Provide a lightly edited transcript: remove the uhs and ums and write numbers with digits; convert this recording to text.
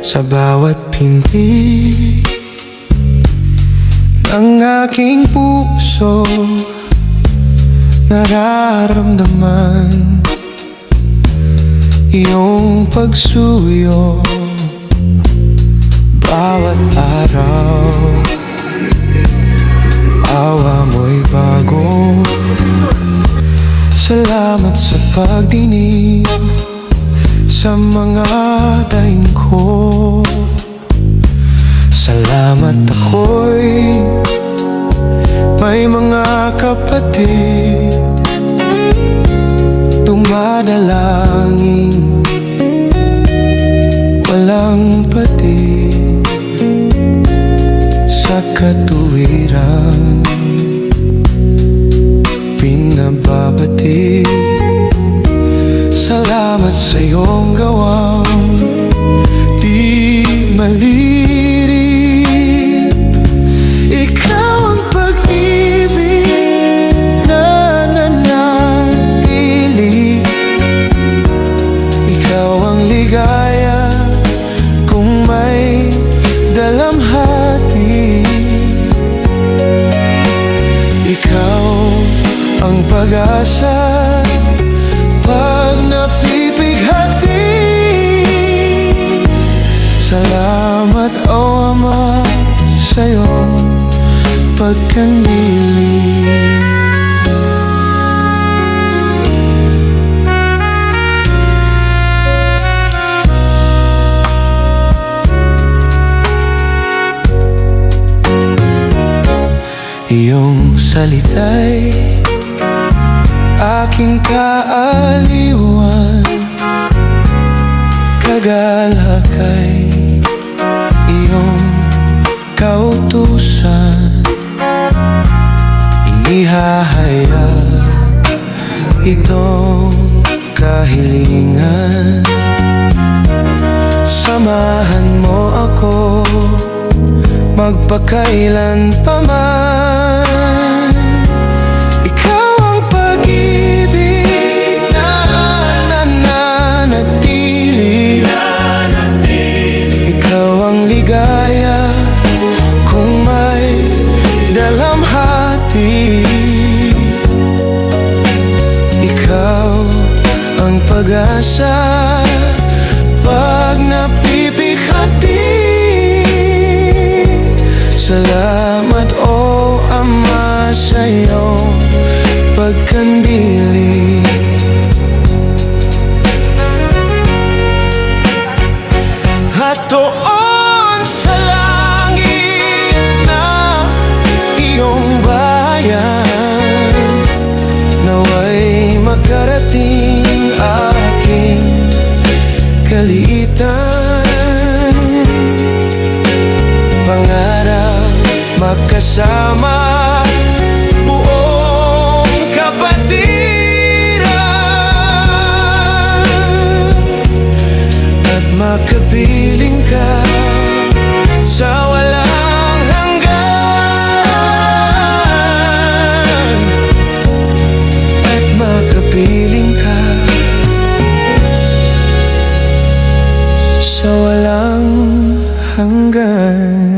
Sa bawat pintig ng aking puso, nararamdaman iyong pagsuyo. Bawat araw, awa mo'y bago. Salamat sa pagdinig sa mga daing ko. Salamat ako'y may mga kapatid, dumadalangin walang patid sa katuwiran, pinababati. Salamat sa iyong gawang di malirip. Ikaw ang pag-ibig na nanatili. Ikaw ang ligaya kung may dalamhati. Ikaw ang pag-asa pag napipighati. Salamat, O Ama, sa iyong pagkanili. Iyong salita'y aking kaaliwan, kagalakay iyong kautusan. Inihahayag itong kahilingan. Samahan mo ako magpakailan pa man. Ikaw ang pag-ibig na nananatili. Ikaw ang ligaya kung may dalamhati. Ikaw ang pag-asa pag napipighati. Salamat, O Ama, sa iyong pagkandili. Hatoon sa langit na iyong bayan, naway makarating aking kaliitan. Pangarap magkasama buong kapatiran, at makapiling ka sa walang hanggan. At makapiling ka sa walang hanggan.